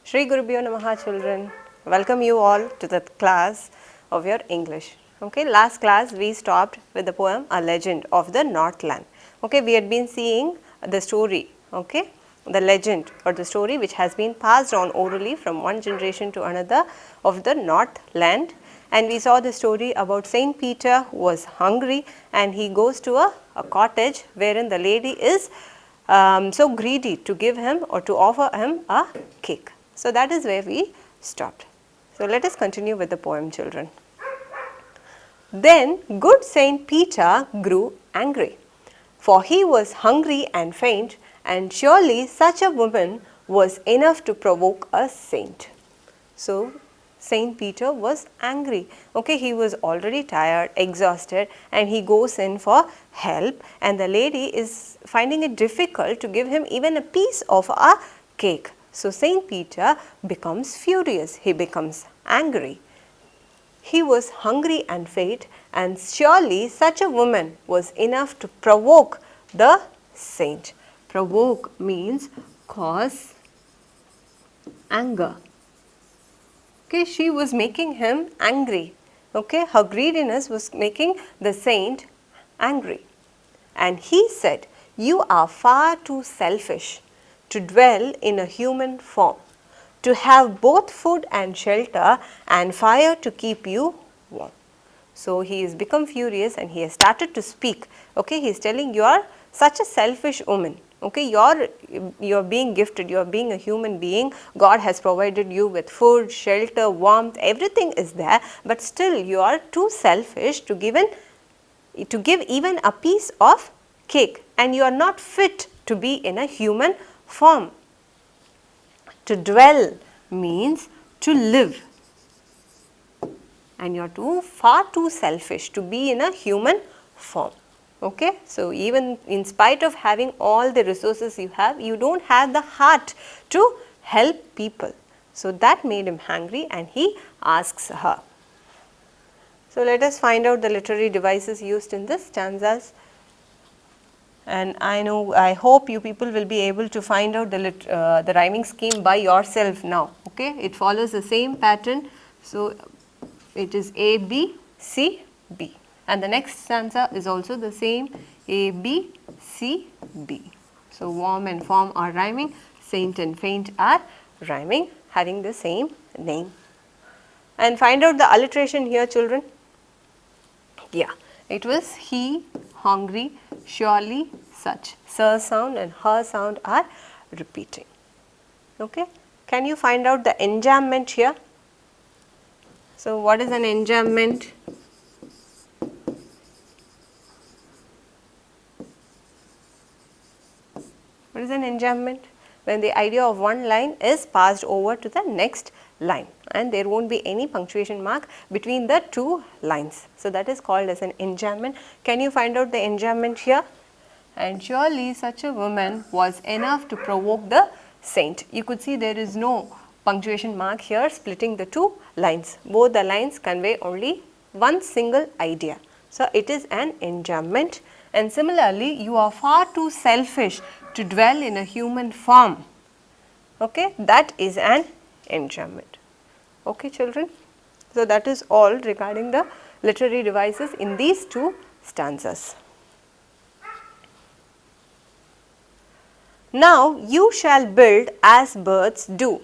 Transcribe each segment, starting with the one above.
Shri Gurubhyo Namaha children, welcome you all to the class of your English. Okay, last class we stopped with the poem A Legend of the Northland. Okay, we had been seeing the story, okay, the legend or the story which has been passed on orally from one generation to another of the Northland, and we saw the story about Saint Peter who was hungry and he goes to a cottage wherein the lady is so greedy to give him or to offer him a cake. So, that is where we stopped. So, let us continue with the poem children. Then good Saint Peter grew angry, for he was hungry and faint, and surely such a woman was enough to provoke a saint. So, Saint Peter was angry. Okay, he was already tired, exhausted, and he goes in for help, and the lady is finding it difficult to give him even a piece of a cake. So, Saint Peter becomes furious, he becomes angry. He was hungry and faint, and surely such a woman was enough to provoke the saint. Provoke means cause anger. Okay, she was making him angry. Okay, her greediness was making the saint angry. And he said, "You are far too selfish to dwell in a human form, to have both food and shelter and fire to keep you warm." So, he has become furious and he has started to speak. Okay, he is telling, you are such a selfish woman. Okay, you're being gifted, you're being a human being, God has provided you with food, shelter, warmth, everything is there, but still you are too selfish to give even a piece of cake, and you are not fit to be in a human form. To dwell means to live, and you are far too selfish to be in a human form. Okay, so even in spite of having all the resources you have, you don't have the heart to help people. So that made him angry and he asks her. So let us find out the literary devices used in this stanzas. And I hope you people will be able to find out the rhyming scheme by yourself now. Okay, it follows the same pattern. So it is A, B, C, B. And the next stanza is also the same, A, B, C, B. So, warm and form are rhyming, saint and faint are rhyming, having the same name. And find out the alliteration here children. Yeah, it was he, hungry, surely, such. Sir sound and her sound are repeating. Okay. Can you find out the enjambment here? So, what is an enjambment? What is an enjambment? When the idea of one line is passed over to the next line and there won't be any punctuation mark between the two lines. So, that is called as an enjambment. Can you find out the enjambment here? And surely such a woman was enough to provoke the saint. You could see there is no punctuation mark here splitting the two lines. Both the lines convey only one single idea. So, it is an enjambment. And similarly, you are far too selfish to dwell in a human form. Okay, that is an enjambment. Okay, children. So, that is all regarding the literary devices in these two stanzas. Now, you shall build as birds do.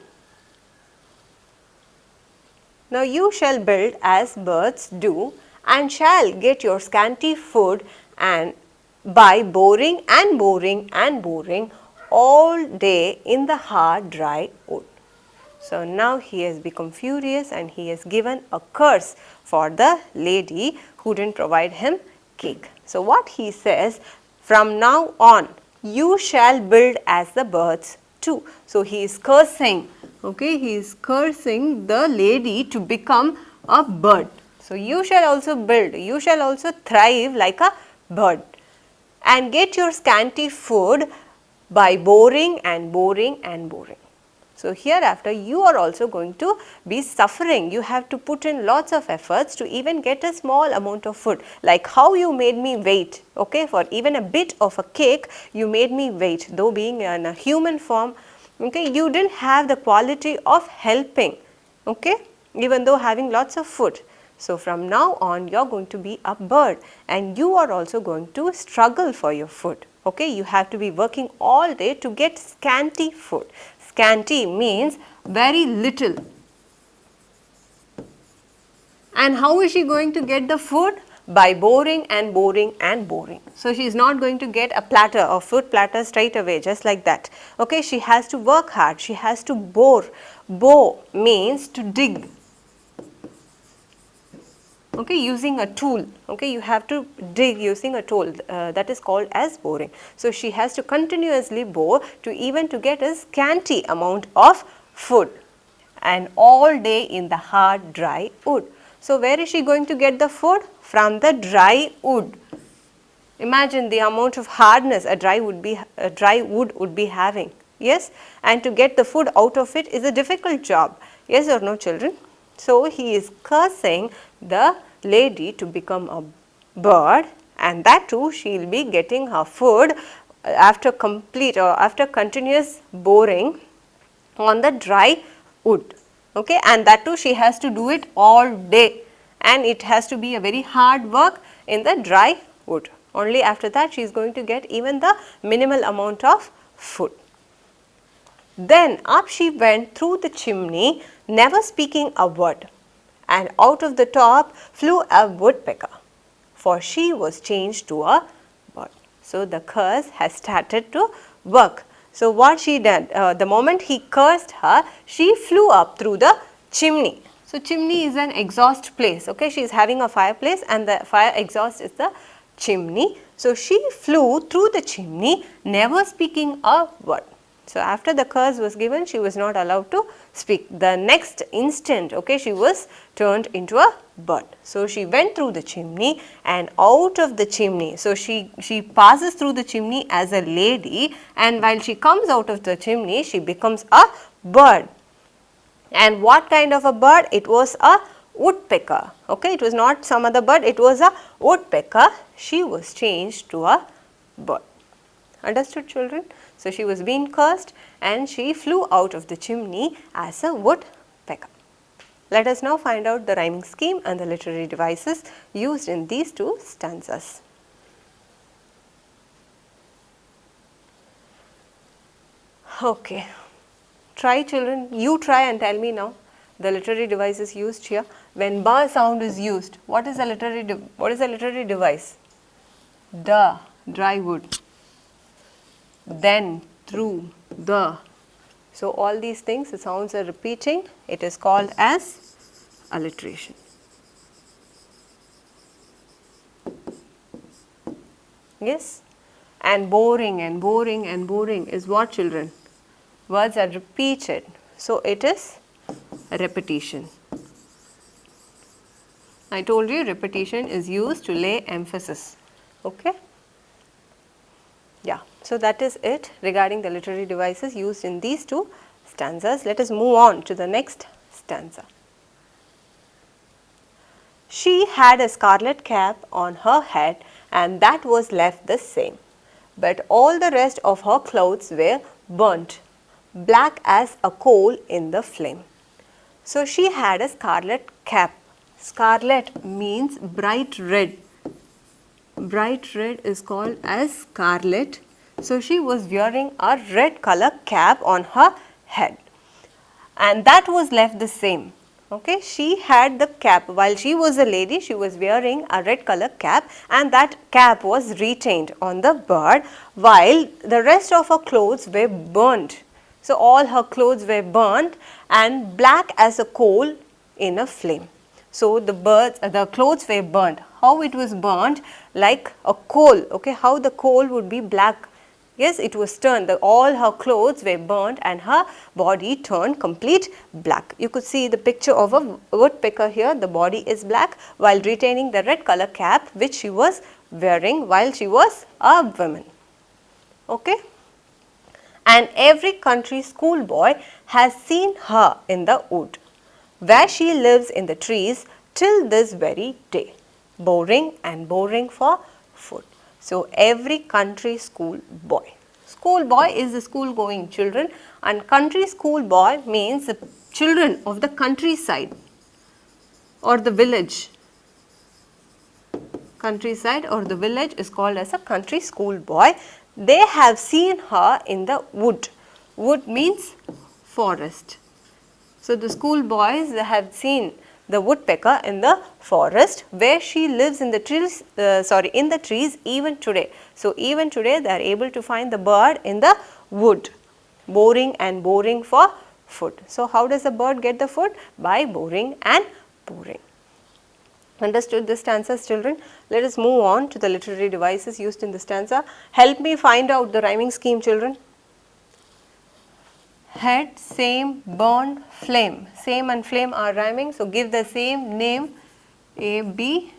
Now, you shall build as birds do, and shall get your scanty food and by boring and boring and boring all day in the hard dry wood. So, now he has become furious and he has given a curse for the lady who didn't provide him cake. So, what he says, from now on you shall build as the birds too. So, he is cursing, okay, he is cursing the lady to become a bird. So, you shall also build, you shall also thrive like a bird and get your scanty food by boring and boring and boring. So, hereafter you are also going to be suffering. You have to put in lots of efforts to even get a small amount of food, like how you made me wait, okay, for even a bit of a cake you made me wait, though being in a human form Okay, you didn't have the quality of helping, okay, even though having lots of food. So from now on you are going to be a bird and you are also going to struggle for your food. Okay, you have to be working all day to get scanty food. Scanty means very little. And how is she going to get the food? By boring and boring and boring. So she is not going to get a platter or food platter straight away just like that. Okay, she has to work hard. She has to bore. Bore means to dig. Okay, using a tool. Okay, you have to dig using a tool, that is called as boring. So she has to continuously bore to even to get a scanty amount of food and all day in the hard dry wood. So where is she going to get the food? From the dry wood. Imagine the amount of hardness a dry wood would be having. Yes, and to get the food out of it is a difficult job. Yes or no, children? So he is cursing the lady to become a bird, and that too she will be getting her food after complete or after continuous boring on the dry wood. Okay, and that too she has to do it all day, and it has to be a very hard work in the dry wood. Only after that she is going to get even the minimal amount of food. Then up she went through the chimney, never speaking a word, and out of the top flew a woodpecker, for she was changed to a bird. So the curse has started to work. So what she did, the moment he cursed her, she flew up through the chimney. So chimney is an exhaust place. Okay, she is having a fireplace and the fire exhaust is the chimney. So she flew through the chimney, never speaking a word. So after the curse was given, she was not allowed to speak. The next instant, okay, she was turned into a bird. So she went through the chimney and out of the chimney. So she passes through the chimney as a lady, and while she comes out of the chimney, she becomes a bird. And what kind of a bird? It was a woodpecker. Okay, it was not some other bird, it was a woodpecker. She was changed to a bird. Understood, children? So she was being cursed and she flew out of the chimney as a woodpecker. Let us now find out the rhyming scheme and the literary devices used in these two stanzas. Okay. Try, children, you try and tell me now the literary devices used here. When ba sound is used, what is a literary device? The, dry wood. Then, through, the. So all these things, the sounds are repeating. It is called as alliteration. Yes? And boring and boring and boring is what, children? Words are repeated. So it is a repetition. I told you repetition is used to lay emphasis. Okay? Yeah. So that is it regarding the literary devices used in these two stanzas. Let us move on to the next stanza. She had a scarlet cap on her head, and that was left the same. But all the rest of her clothes were burnt, black as a coal in the flame. So she had a scarlet cap. Scarlet means bright red. Bright red is called as scarlet. So she was wearing a red color cap on her head, and that was left the same. Okay, she had the cap while she was a lady. She was wearing a red color cap, and that cap was retained on the bird, while the rest of her clothes were burnt. So all her clothes were burnt and black as a coal in a flame. So the clothes were burnt. How it was burnt? Like a coal. Okay, how the coal would be black. Yes, it was turned. All her clothes were burnt and her body turned complete black. You could see the picture of a woodpecker here. The body is black while retaining the red color cap which she was wearing while she was a woman. Okay. And every country schoolboy has seen her in the wood, where she lives in the trees till this very day, boring and boring for food. So every country school boy. Schoolboy is the school going children, and country schoolboy means the children of the countryside or the village. Countryside or the village is called as a country schoolboy. They have seen her in the wood. Wood means forest. So the schoolboys have seen the woodpecker in the forest where she lives in the trees, in the trees even today. So even today they are able to find the bird in the wood, boring and boring for food. So how does the bird get the food? By boring and boring. Understood this stanza, children? Let us move on to the literary devices used in the stanza. Help me find out the rhyming scheme, children. Head, same, burn, flame. Same and flame are rhyming, so give the same name A, B,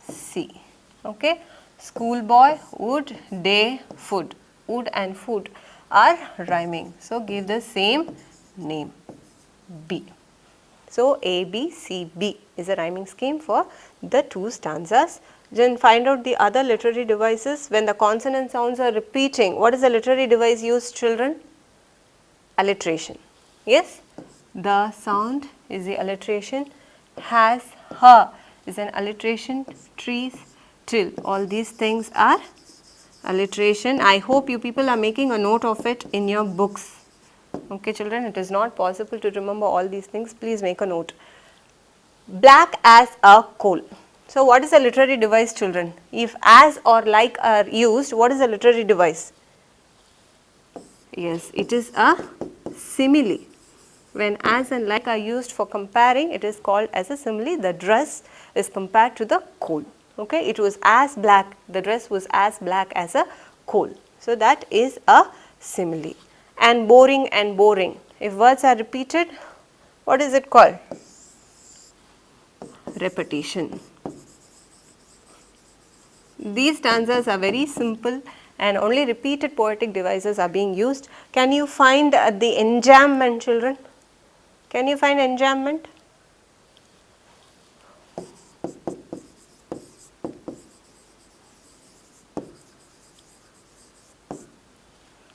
C. Okay. Schoolboy, wood, day, food. Wood and food are rhyming, so give the same name B. So A, B, C, B is a rhyming scheme for the two stanzas. Then find out the other literary devices. When the consonant sounds are repeating, what is the literary device used, children? Alliteration. Yes, the sound is the alliteration. Has, her is an alliteration. Trees, till, all these things are alliteration. I hope you people are making a note of it in your books. Okay, children, it is not possible to remember all these things. Please make a note. Black as a coal. So what is a literary device, children? If as or like are used, what is a literary device? Yes, it is a simile. When as and like are used for comparing, it is called as a simile. The dress is compared to the coal. Okay, it was as black, the dress was as black as a coal. So that is a simile. And boring and boring. If words are repeated, what is it called? Repetition. These stanzas are very simple and only repeated poetic devices are being used. Can you find the enjambment, children? Can you find enjambment?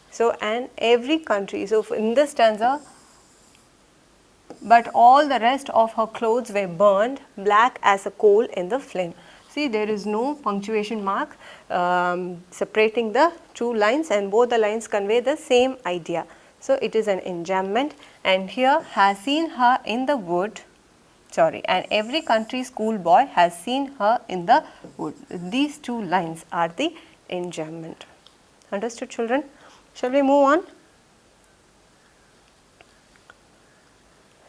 So, and every country, so in this stanza, but all the rest of her clothes were burned black as a coal in the flame. See, there is no punctuation mark separating the two lines, and both the lines convey the same idea. So it is an enjambment, and here has seen her in the wood, and every country schoolboy has seen her in the wood. These two lines are the enjambment. Understood, children? Shall we move on?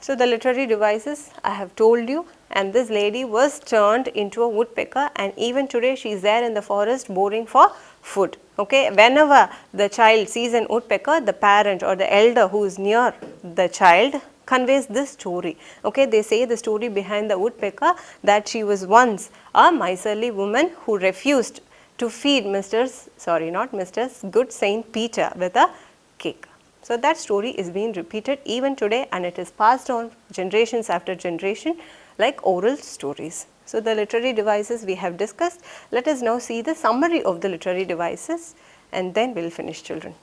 So the literary devices I have told you, and this lady was turned into a woodpecker, and even today she is there in the forest boring for food. Okay, whenever the child sees an woodpecker, the parent or the elder who is near the child conveys this story. Okay, they say the story behind the woodpecker, that she was once a miserly woman who refused to feed good Saint Peter with a cake. So that story is being repeated even today, and it is passed on generations after generation like oral stories. So the literary devices we have discussed. Let us now see the summary of the literary devices, and then we will finish, children.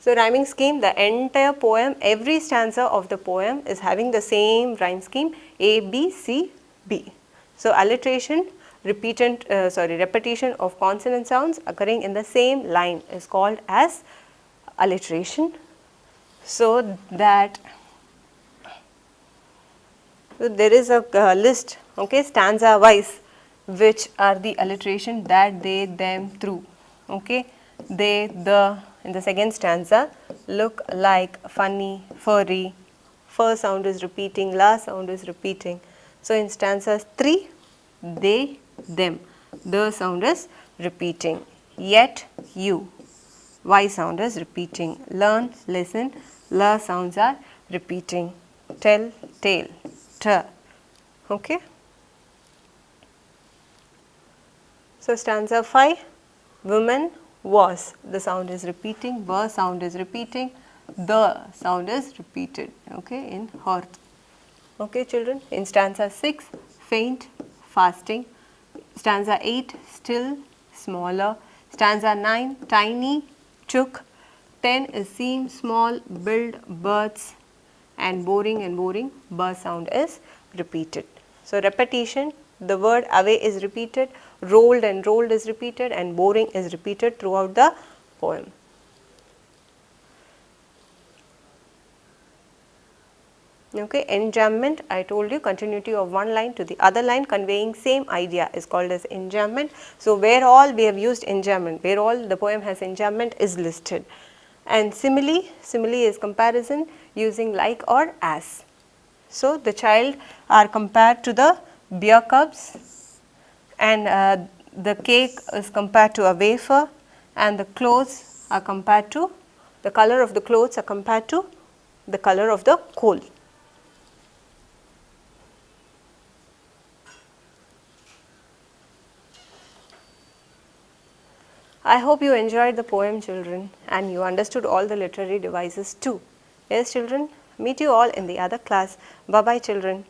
So rhyming scheme, the entire poem, every stanza of the poem is having the same rhyme scheme A, B, C, B. So alliteration, repetition of consonant sounds occurring in the same line is called as alliteration. So that there is a list, okay, stanza wise, which are the alliteration: that, they, them, through. Okay, they, the, in the second stanza, look, like, funny, furry, fur sound is repeating, la sound is repeating. So in stanza 3, they, them, the sound is repeating, yet, you, Y sound is repeating, learn, listen, la sounds are repeating, tell, tale, t. Okay. So stanza 5, woman, was, the sound is repeating, were sound is repeating, the sound is repeated, okay, in hearth. Okay, children. In stanza 6, faint, fasting. Stanza 8, still, smaller. Stanza 9, tiny, shook. 10 is seem, small, build, birds, and boring, bur sound is repeated. So, repetition, the word away is repeated, rolled and rolled is repeated, and boring is repeated throughout the poem. Okay, enjambment, I told you, continuity of one line to the other line conveying same idea is called as enjambment. So, where all we have used enjambment, where all the poem has enjambment is listed. And simile, simile is comparison using like or as. So, the child are compared to the beer cups, and the cake is compared to a wafer, and the clothes are compared to, the color of the clothes are compared to the color of the coal. I hope you enjoyed the poem, children, and you understood all the literary devices too. Yes, children, meet you all in the other class. Bye bye, children.